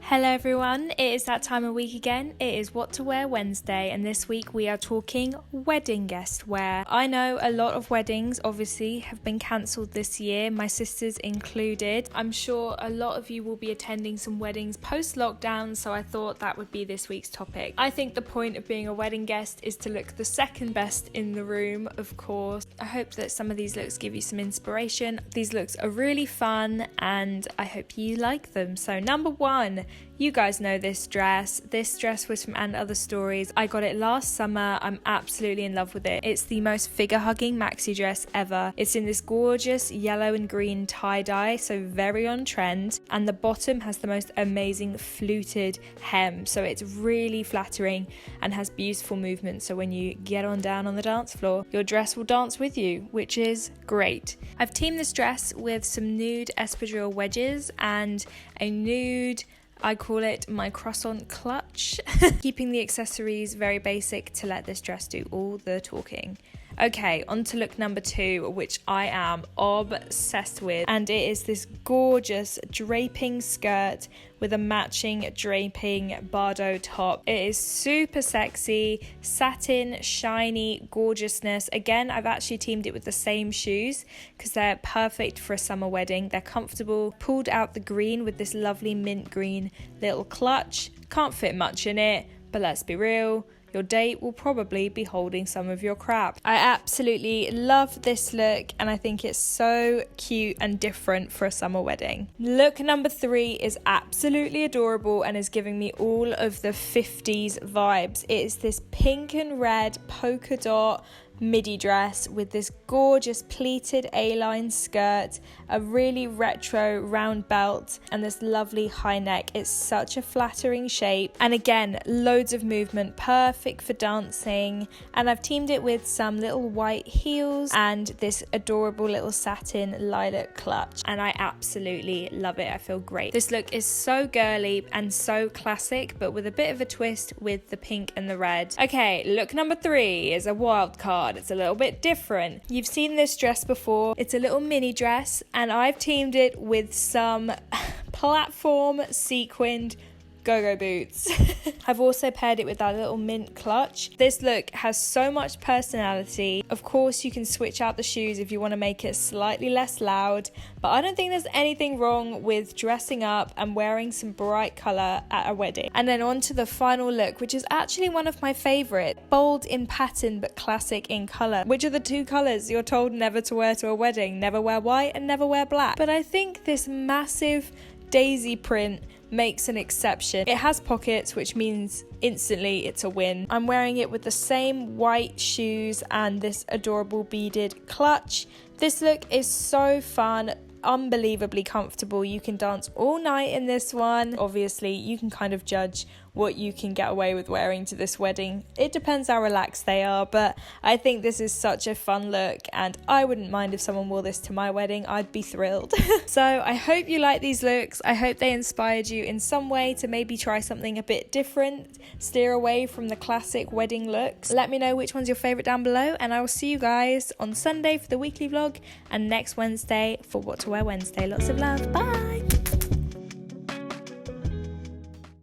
Hello everyone, it is that time of week again. It is What to Wear Wednesday, and this week we are talking wedding guest wear. I know a lot of weddings obviously have been cancelled this year, my sisters included. I'm sure a lot of you will be attending some weddings post-lockdown, so I thought that would be this week's topic. I think the point of being a wedding guest is to look the second best in the room, of course. I hope that some of these looks give you some inspiration. These looks are really fun and I hope you like them. So number one, you guys know this dress. This dress was from And Other Stories. I got it last summer. I'm absolutely in love with it. It's the most figure-hugging maxi dress ever. It's in this gorgeous yellow and green tie-dye, so very on trend. And the bottom has the most amazing fluted hem, so it's really flattering and has beautiful movement. So when you get on down on the dance floor, your dress will dance with you, which is great. I've teamed this dress with some nude espadrille wedges and a nude, I call it my croissant clutch, keeping the accessories very basic to let this dress do all the talking. Okay, on to look number two, which I am obsessed with, and it is this gorgeous draping skirt with a matching draping Bardo top. It is super sexy, satin, shiny gorgeousness. Again, I've actually teamed it with the same shoes because they're perfect for a summer wedding. They're comfortable. Pulled out the green with this lovely mint green little clutch. Can't fit much in it, but let's be real, your date will probably be holding some of your crap. I absolutely love this look and I think it's so cute and different for a summer wedding. Look number three is absolutely adorable and is giving me all of the 50s vibes. It is this pink and red polka dot midi dress with this gorgeous pleated A-line skirt, a really retro round belt, and this lovely high neck. It's such a flattering shape, and again, loads of movement, perfect for dancing. And I've teamed it with some little white heels and this adorable little satin lilac clutch, and I absolutely love it. I feel great. This look is so girly and so classic, but with a bit of a twist with the pink and the red. Okay, look number three is a wild card. It's a little bit different. You've seen this dress before. It's a little mini dress and I've teamed it with some platform sequined go-go boots. I've also paired it with that little mint clutch. This look has so much personality. Of course, you can switch out the shoes if you want to make it slightly less loud, but I don't think there's anything wrong with dressing up and wearing some bright colour at a wedding. And then on to the final look, which is actually one of my favourite. Bold in pattern, but classic in colour. Which are the two colours you're told never to wear to a wedding? Never wear white and never wear black. But I think this massive daisy print makes an exception. It has pockets, which means instantly it's a win. I'm wearing it with the same white shoes and this adorable beaded clutch. This look is so fun, unbelievably comfortable. You can dance all night in this one. Obviously, you can kind of judge what you can get away with wearing to this wedding. It depends how relaxed they are, but I think this is such a fun look and I wouldn't mind if someone wore this to my wedding. I'd be thrilled. So I hope you like these looks. I hope they inspired you in some way to maybe try something a bit different, steer away from the classic wedding looks. Let me know which one's your favourite down below, and I will see you guys on Sunday for the weekly vlog and next Wednesday for What to Wear Wednesday. Lots of love. Bye!